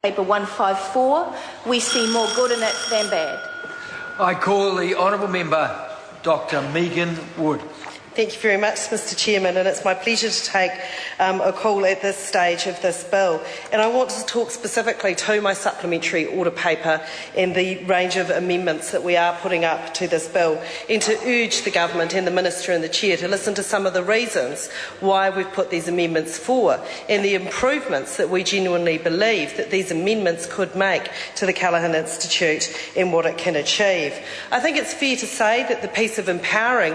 Paper 154, we see more good in it than bad. I call the Honourable Member Dr Megan Wood. Thank you very much, Mr Chairman, and it's my pleasure to take a call at this stage of this bill. And I want to talk specifically to my supplementary order paper and the range of amendments that we are putting up to this bill, and to urge the Government and the Minister and the Chair to listen to some of the reasons why we've put these amendments for, and the improvements that we genuinely believe that these amendments could make to the Callaghan Institute and what it can achieve. I think it's fair to say that the piece of empowering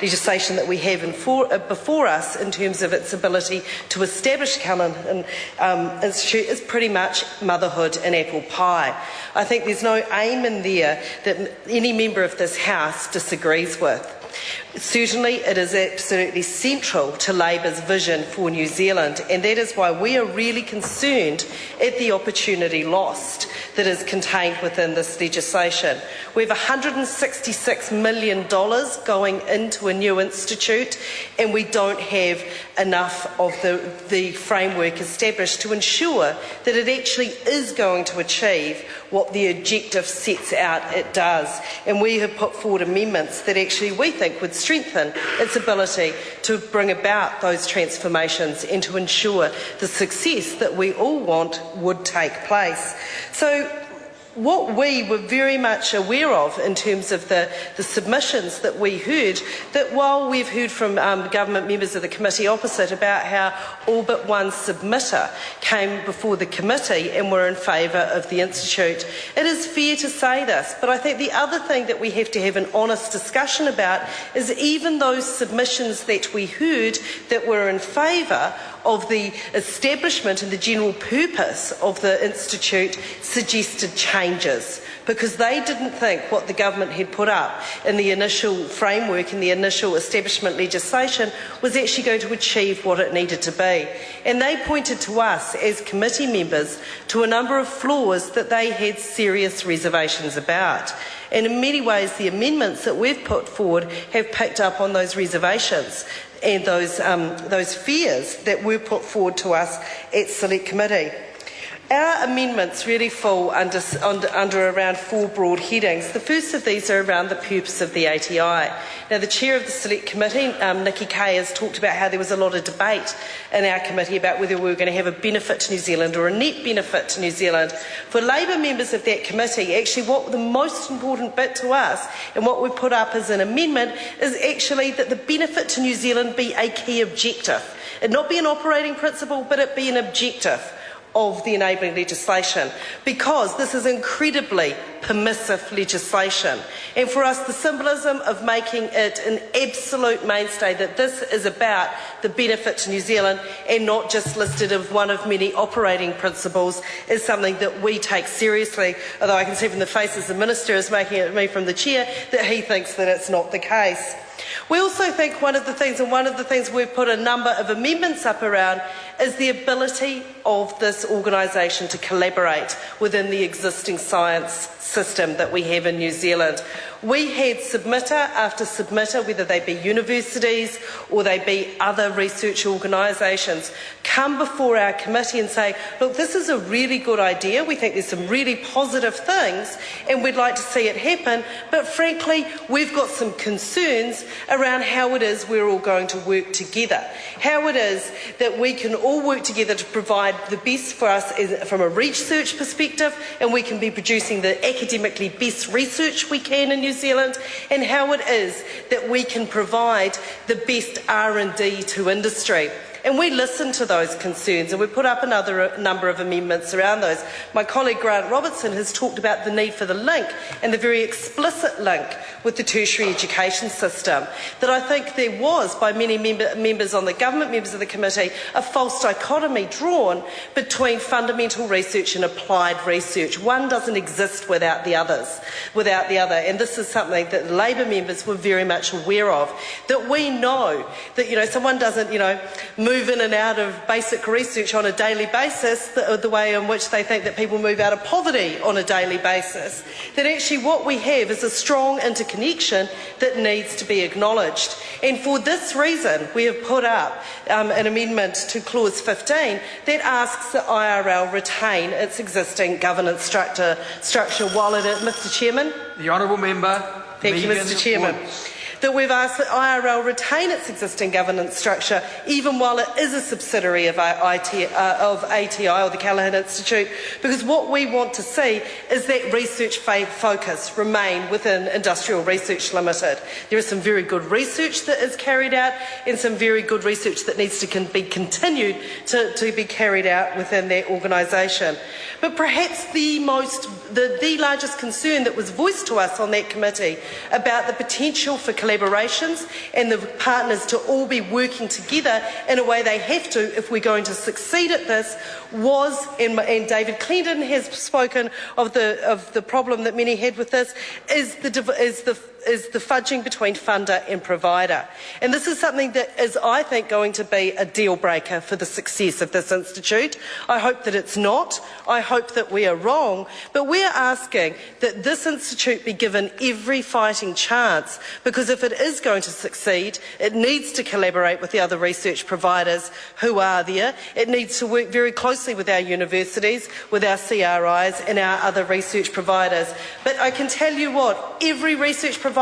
legislation that we have before us in terms of its ability to establish Callaghan Institute is pretty much motherhood and apple pie. I think there's no aim in there that any member of this House disagrees with. Certainly it is absolutely central to Labour's vision for New Zealand, and that is why we are really concerned at the opportunity lost that is contained within this legislation. We have $166 million going into a new institute, and we don't have enough of the framework established to ensure that it actually is going to achieve what the objective sets out it does. And we have put forward amendments that actually we think would strengthen its ability to bring about those transformations and to ensure the success that we all want would take place. So what we were very much aware of in terms of the submissions that we heard, that while we've heard from government members of the committee opposite about how all but one submitter came before the committee and were in favour of the Institute, it is fair to say this, but I think the other thing that we have to have an honest discussion about is even those submissions that we heard that were in favour of the establishment and the general purpose of the Institute suggested changes, because they didn't think what the government had put up in the initial framework and the initial establishment legislation was actually going to achieve what it needed to be. And they pointed to us as committee members to a number of flaws that they had serious reservations about. And in many ways the amendments that we've put forward have picked up on those reservations and those fears that were put forward to us at Select Committee. Our amendments really fall under around four broad headings. The first of these are around the purpose of the ATI. Now, the Chair of the Select Committee, Nikki Kay, has talked about how there was a lot of debate in our committee about whether we were going to have a benefit to New Zealand or a net benefit to New Zealand. For Labour members of that committee, actually what the most important bit to us and what we put up as an amendment is actually that the benefit to New Zealand be a key objective. It not be an operating principle, but it be an objective of the enabling legislation, because this is incredibly permissive legislation. And for us, the symbolism of making it an absolute mainstay that this is about the benefit to New Zealand and not just listed as one of many operating principles is something that we take seriously, although I can see from the faces the Minister is making at me from the Chair that he thinks that it's not the case. We also think one of the things we've put a number of amendments up around is the ability of this organisation to collaborate within the existing science system that we have in New Zealand. We had submitter after submitter, whether they be universities or they be other research organisations, come before our committee and say, look, this is a really good idea, we think there's some really positive things and we'd like to see it happen, but frankly we've got some concerns around how it is we're all going to work together, how it is that we can all work together to provide the best for us from a research perspective, and we can be producing the academically best research we can in New Zealand, and how it is that we can provide the best R&D to industry. And we listened to those concerns and we put up another number of amendments around those. My colleague Grant Robertson has talked about the need for the link, and the very explicit link with the tertiary education system, that I think there was, by many members on the government, members of the committee, a false dichotomy drawn between fundamental research and applied research. One doesn't exist without the other. And this is something that Labour members were very much aware of, that we know that, someone doesn't, move move in and out of basic research on a daily basis, the way in which they think that people move out of poverty on a daily basis, that actually what we have is a strong interconnection that needs to be acknowledged. And for this reason, we have put up an amendment to clause 15 that asks that IRL retain its existing governance structure while it is, Mr Chairman. The Honourable Member. Thank you, Mr Chairman. That we've asked that IRL retain its existing governance structure even while it is a subsidiary of ATI or the Callaghan Institute, because what we want to see is that research focus remain within Industrial Research Limited. There is some very good research that is carried out and some very good research that needs to be continued to be carried out within that organisation. But perhaps the largest concern that was voiced to us on that committee about the potential for collaborations and the partners to all be working together in a way they have to if we're going to succeed at this was, and David Clendon has spoken of the problem that many had with this, is the fudging between funder and provider. And this is something that is, I think, going to be a deal breaker for the success of this institute. I hope that it's not. I hope that we are wrong. But we're asking that this institute be given every fighting chance, because if it is going to succeed, it needs to collaborate with the other research providers who are there. It needs to work very closely with our universities, with our CRIs and our other research providers. But I can tell you what, every research provider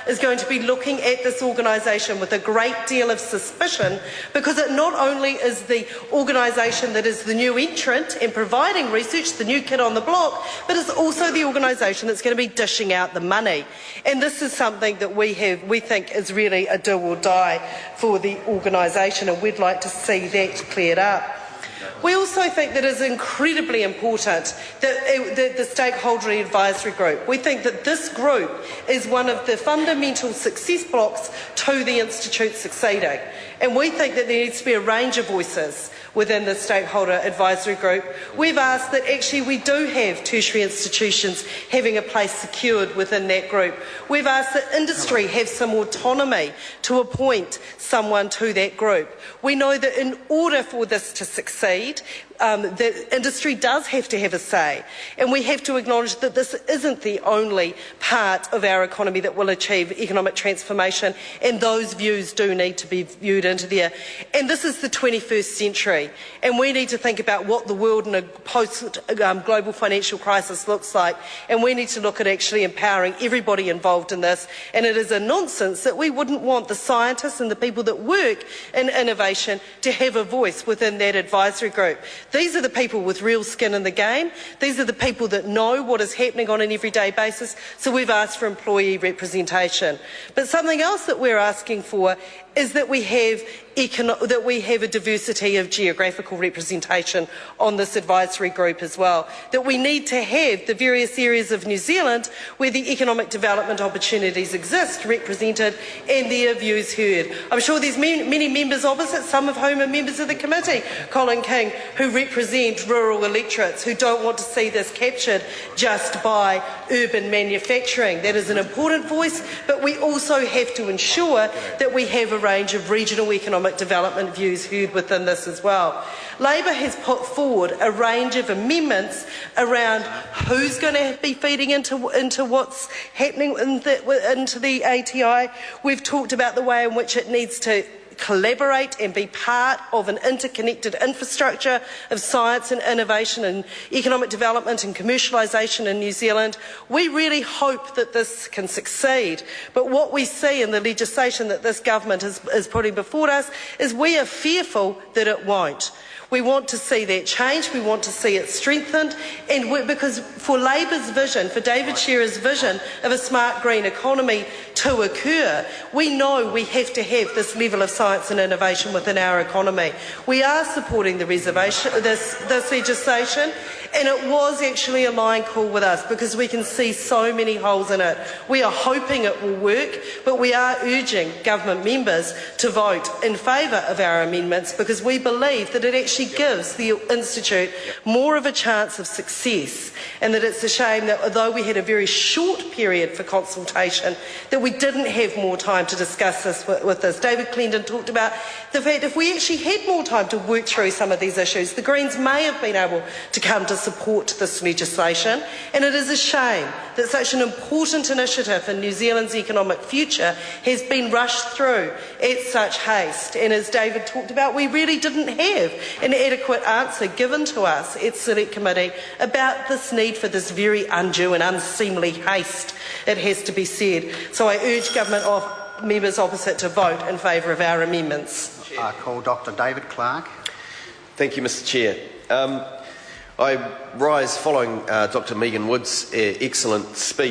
is going to be looking at this organisation with a great deal of suspicion, because it not only is the organisation that is the new entrant and providing research, the new kid on the block, but it's also the organisation that's going to be dishing out the money. And this is something that we think is really a do or die for the organisation, and we'd like to see that cleared up. We also think that it is incredibly important that the stakeholder advisory group, we think that this group is one of the fundamental success blocks to the Institute succeeding. And we think that there needs to be a range of voices within the stakeholder advisory group. We've asked that actually we do have tertiary institutions having a place secured within that group. We've asked that industry have some autonomy to appoint someone to that group. We know that in order for this to succeed, the industry does have to have a say, and we have to acknowledge that this isn't the only part of our economy that will achieve economic transformation, and those views do need to be viewed into there. And this is the 21st century, and we need to think about what the world in a post-global financial crisis looks like, and we need to look at actually empowering everybody involved in this. And it is a nonsense that we wouldn't want the scientists and the people that work in innovation to have a voice within that advisory group. These are the people with real skin in the game. These are the people that know what is happening on an everyday basis. So we've asked for employee representation. But something else that we're asking for is that we have a diversity of geographical representation on this advisory group as well. That we need to have the various areas of New Zealand where the economic development opportunities exist represented and their views heard. I'm sure there's many members opposite, some of whom are members of the committee, Colin King, who represent rural electorates who don't want to see this captured just by urban manufacturing. That is an important voice, but we also have to ensure that we have a range of regional economic development views heard within this as well. Labor has put forward a range of amendments around who's going to be feeding into what's happening into the ATI. We've talked about the way in which it needs to collaborate and be part of an interconnected infrastructure of science and innovation and economic development and commercialisation in New Zealand. We really hope that this can succeed, but what we see in the legislation that this government is putting before us is we are fearful that it won't. We want to see that change, we want to see it strengthened, and because for Labor's vision, for David Shearer's vision of a smart green economy to occur, we know we have to have this level of science and innovation within our economy. We are supporting the this legislation, and it was actually a line call with us because we can see so many holes in it. We are hoping it will work, but we are urging government members to vote in favour of our amendments because we believe that it actually actually gives the Institute more of a chance of success, and that it's a shame that although we had a very short period for consultation, that we didn't have more time to discuss this with us. David Clendon talked about the fact if we actually had more time to work through some of these issues, the Greens may have been able to come to support this legislation, and it is a shame that such an important initiative in New Zealand's economic future has been rushed through at such haste. And as David talked about, we really didn't have an adequate answer given to us at Select Committee about this need for this very undue and unseemly haste, it has to be said. So I urge government members opposite to vote in favour of our amendments. I call Dr. David Clark. Thank you, Mr. Chair. I rise following Dr. Megan Wood's excellent speech.